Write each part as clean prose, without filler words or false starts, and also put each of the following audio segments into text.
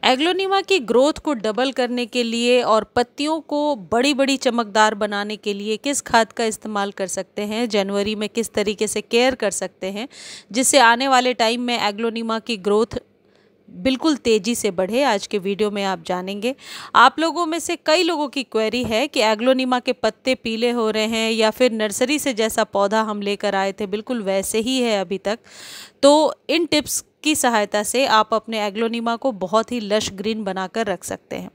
Aglaonema की growth को double करने के लिए और पत्तियों को बड़ी बड़ी चमकदार बनाने के लिए किस खाद का इस्तेमाल कर सकते हैं, जनवरी में किस तरीके से केयर कर सकते हैं जिससे आने वाले टाइम में एग्लोनिमा की ग्रोथ बिल्कुल तेज़ी से बढ़े, आज के वीडियो में आप जानेंगे। आप लोगों में से कई लोगों की क्वेरी है कि एग्लोनिमा के पत्ते पीले हो रहे हैं या फिर नर्सरी से जैसा पौधा हम लेकर आए थे बिल्कुल वैसे ही है अभी तक। तो इन टिप्स की सहायता से आप अपने एग्लोनिमा को बहुत ही लश ग्रीन बनाकर रख सकते हैं।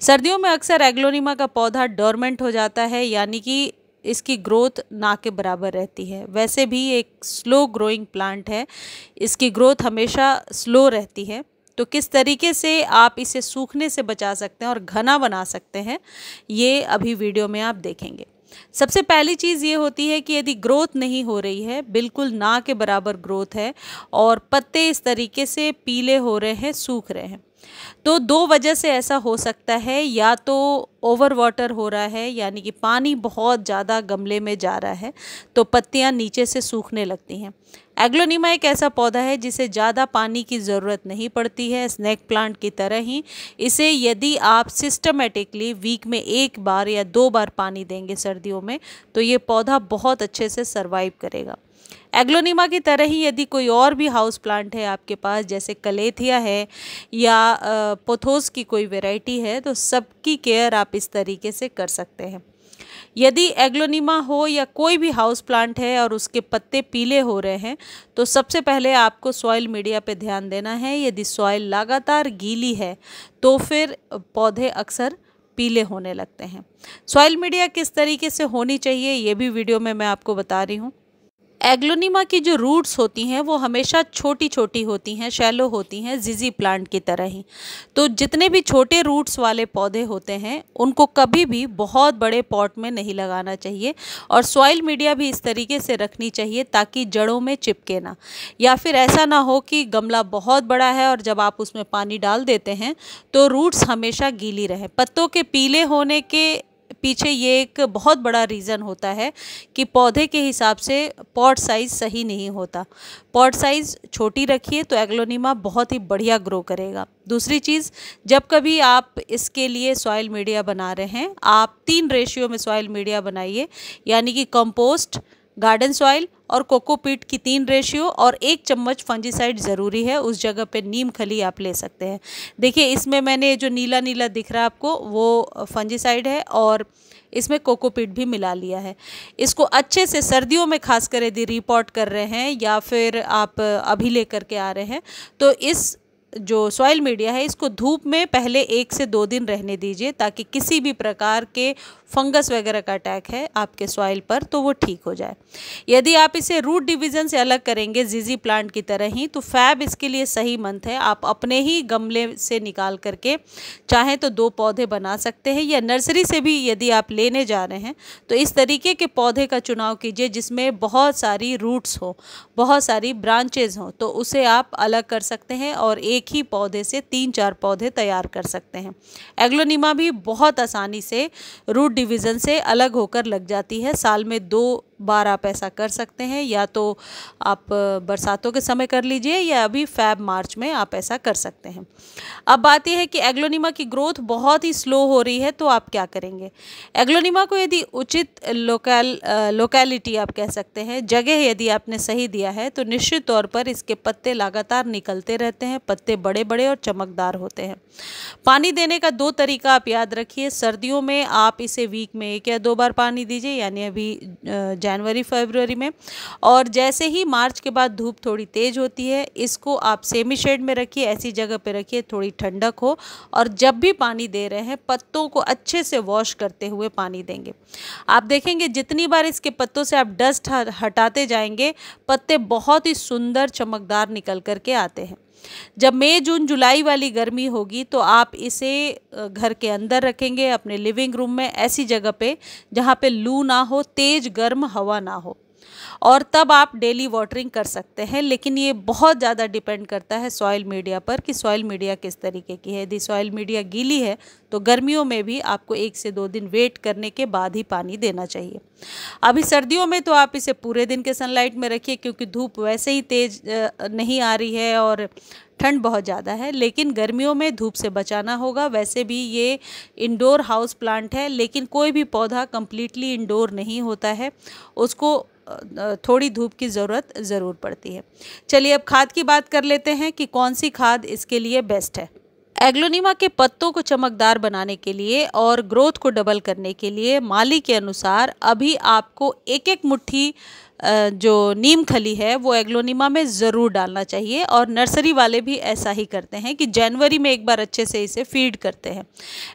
सर्दियों में अक्सर एग्लोनिमा का पौधा डोरमेंट हो जाता है, यानी कि इसकी ग्रोथ ना के बराबर रहती है। वैसे भी एक स्लो ग्रोइंग प्लांट है, इसकी ग्रोथ हमेशा स्लो रहती है। तो किस तरीके से आप इसे सूखने से बचा सकते हैं और घना बना सकते हैं, ये अभी वीडियो में आप देखेंगे। सबसे पहली चीज़ ये होती है कि यदि ग्रोथ नहीं हो रही है, बिल्कुल ना के बराबर ग्रोथ है और पत्ते इस तरीके से पीले हो रहे हैं, सूख रहे हैं, तो दो वजह से ऐसा हो सकता है। या तो ओवर वाटर हो रहा है, यानी कि पानी बहुत ज़्यादा गमले में जा रहा है तो पत्तियां नीचे से सूखने लगती हैं। एग्लोनिमा एक ऐसा पौधा है जिसे ज़्यादा पानी की ज़रूरत नहीं पड़ती है, स्नेक प्लांट की तरह ही। इसे यदि आप सिस्टमेटिकली वीक में 1 बार या 2 बार पानी देंगे सर्दियों में, तो ये पौधा बहुत अच्छे से सर्वाइव करेगा। एग्लोनिमा की तरह ही यदि कोई और भी हाउस प्लांट है आपके पास, जैसे कलेथिया है या पोथोस की कोई वैरायटी है, तो सबकी केयर आप इस तरीके से कर सकते हैं। यदि एग्लोनिमा हो या कोई भी हाउस प्लांट है और उसके पत्ते पीले हो रहे हैं, तो सबसे पहले आपको सॉइल मीडिया पे ध्यान देना है। यदि सॉइल लगातार गीली है तो फिर पौधे अक्सर पीले होने लगते हैं। सॉइल मीडिया किस तरीके से होनी चाहिए ये भी वीडियो में मैं आपको बता रही हूँ। एग्लोनिमा की जो रूट्स होती हैं वो हमेशा छोटी छोटी होती हैं, शैलो होती हैं, जिजी प्लांट की तरह ही। तो जितने भी छोटे रूट्स वाले पौधे होते हैं उनको कभी भी बहुत बड़े पॉट में नहीं लगाना चाहिए और सॉइल मीडिया भी इस तरीके से रखनी चाहिए ताकि जड़ों में चिपके ना। या फिर ऐसा ना हो कि गमला बहुत बड़ा है और जब आप उसमें पानी डाल देते हैं तो रूट्स हमेशा गीली रहें। पत्तों के पीले होने के पीछे ये एक बहुत बड़ा रीज़न होता है कि पौधे के हिसाब से पॉट साइज़ सही नहीं होता। पॉट साइज़ छोटी रखिए तो एग्लोनिमा बहुत ही बढ़िया ग्रो करेगा। दूसरी चीज़, जब कभी आप इसके लिए सॉइल मीडिया बना रहे हैं, आप 3 रेशियो में सॉइल मीडिया बनाइए, यानी कि कंपोस्ट, गार्डन सॉइल और कोकोपीट की 3 रेशियो और 1 चम्मच फंजीसाइड ज़रूरी है। उस जगह पे नीम खली आप ले सकते हैं। देखिए इसमें मैंने जो नीला नीला दिख रहा है आपको वो फंजीसाइड है और इसमें कोकोपीट भी मिला लिया है। इसको अच्छे से सर्दियों में खासकर यदि रिपॉट कर रहे हैं या फिर आप अभी लेकर के आ रहे हैं, तो इस जो सॉइल मीडिया है इसको धूप में पहले 1 से 2 दिन रहने दीजिए ताकि किसी भी प्रकार के फंगस वगैरह का अटैक है आपके सॉइल पर तो वो ठीक हो जाए। यदि आप इसे रूट डिवीज़न से अलग करेंगे जिजी प्लांट की तरह ही, तो फैब इसके लिए सही मंथ है। आप अपने ही गमले से निकाल करके चाहें तो 2 पौधे बना सकते हैं या नर्सरी से भी यदि आप लेने जा रहे हैं तो इस तरीके के पौधे का चुनाव कीजिए जिसमें बहुत सारी रूट्स हो, बहुत सारी ब्रांचेज हों, तो उसे आप अलग कर सकते हैं और एक ही पौधे से 3-4 पौधे तैयार कर सकते हैं। एग्लोनिमा भी बहुत आसानी से रूट डिवीज़न से अलग होकर लग जाती है। साल में 2 बार आप ऐसा कर सकते हैं, या तो आप बरसातों के समय कर लीजिए या अभी फैब मार्च में आप ऐसा कर सकते हैं। अब बात यह है कि एग्लोनिमा की ग्रोथ बहुत ही स्लो हो रही है, तो आप क्या करेंगे। एग्लोनिमा को यदि उचित लोकेलिटी आप कह सकते हैं, जगह यदि आपने सही दिया है, तो निश्चित तौर पर इसके पत्ते लगातार निकलते रहते हैं। पत्ते बड़े बड़े और चमकदार होते हैं। पानी देने का 2 तरीका आप याद रखिए। सर्दियों में आप इसे वीक में 1 या 2 बार पानी दीजिए, यानी अभी जनवरी फरवरी में, और जैसे ही मार्च के बाद धूप थोड़ी तेज़ होती है इसको आप सेमी शेड में रखिए, ऐसी जगह पे रखिए थोड़ी ठंडक हो, और जब भी पानी दे रहे हैं पत्तों को अच्छे से वॉश करते हुए पानी देंगे। आप देखेंगे जितनी बार इसके पत्तों से आप डस्ट हटाते जाएंगे पत्ते बहुत ही सुंदर चमकदार निकल करके आते हैं। जब मई जून जुलाई वाली गर्मी होगी तो आप इसे घर के अंदर रखेंगे, अपने लिविंग रूम में, ऐसी जगह पे जहाँ पे लू ना हो, तेज गर्म हवा ना हो, और तब आप डेली वाटरिंग कर सकते हैं। लेकिन ये बहुत ज़्यादा डिपेंड करता है सॉइल मीडिया पर कि सॉइल मीडिया किस तरीके की है। यदि सॉइल मीडिया गीली है तो गर्मियों में भी आपको 1 से 2 दिन वेट करने के बाद ही पानी देना चाहिए। अभी सर्दियों में तो आप इसे पूरे दिन के सनलाइट में रखिए क्योंकि धूप वैसे ही तेज़ नहीं आ रही है और ठंड बहुत ज़्यादा है, लेकिन गर्मियों में धूप से बचाना होगा। वैसे भी ये इंडोर हाउस प्लांट है, लेकिन कोई भी पौधा कम्प्लीटली इंडोर नहीं होता है, उसको थोड़ी धूप की ज़रूरत ज़रूर पड़ती है। चलिए अब खाद की बात कर लेते हैं कि कौन सी खाद इसके लिए बेस्ट है। एग्लोनिमा के पत्तों को चमकदार बनाने के लिए और ग्रोथ को डबल करने के लिए माली के अनुसार अभी आपको एक एक मुट्ठी जो नीम खली है वो एग्लोनिमा में ज़रूर डालना चाहिए, और नर्सरी वाले भी ऐसा ही करते हैं कि जनवरी में एक बार अच्छे से इसे फीड करते हैं।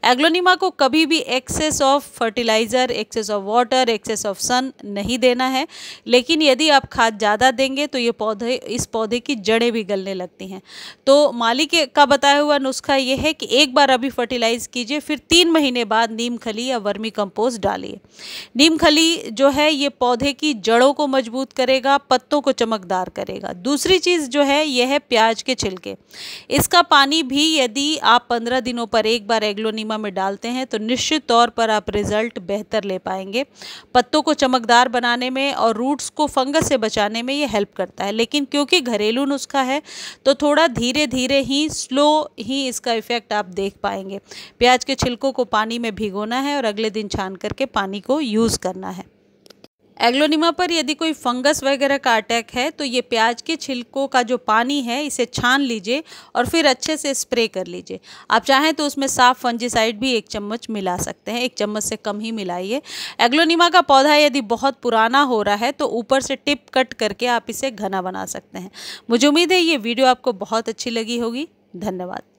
एग्लोनिमा को कभी भी excess of fertiliser, excess of water, excess of sun नहीं देना है, लेकिन यदि आप खाद ज़्यादा देंगे तो ये इस पौधे की जड़ें भी गलने लगती हैं। तो माली का बताया हुआ नुस्खा ये है कि एक बार अभी फर्टिलाइज़ कीजिए, फिर 3 महीने बाद नीम खली या वर्मी कंपोस्ट डालिए। नीम खली जो है ये पौधे की जड़ों को मजबूत करेगा, पत्तों को चमकदार करेगा। दूसरी चीज़ जो है यह है प्याज के छिलके। इसका पानी भी यदि आप 15 दिनों पर एक बार एग्लोनिमा में डालते हैं तो निश्चित तौर पर आप रिजल्ट बेहतर ले पाएंगे। पत्तों को चमकदार बनाने में और रूट्स को फंगस से बचाने में ये हेल्प करता है, लेकिन क्योंकि घरेलू नुस्खा है तो थोड़ा धीरे धीरे ही, स्लो ही इसका इफ़ेक्ट आप देख पाएंगे। प्याज के छिलकों को पानी में भिगोना है और अगले दिन छान करके पानी को यूज़ करना है। एग्लोनिमा पर यदि कोई फंगस वगैरह का अटैक है तो ये प्याज के छिलकों का जो पानी है इसे छान लीजिए और फिर अच्छे से स्प्रे कर लीजिए। आप चाहें तो उसमें साफ फंजीसाइड भी 1 चम्मच मिला सकते हैं, 1 चम्मच से कम ही मिलाइए। एग्लोनिमा का पौधा यदि बहुत पुराना हो रहा है तो ऊपर से टिप कट करके आप इसे घना बना सकते हैं। मुझे उम्मीद है ये वीडियो आपको बहुत अच्छी लगी होगी। धन्यवाद।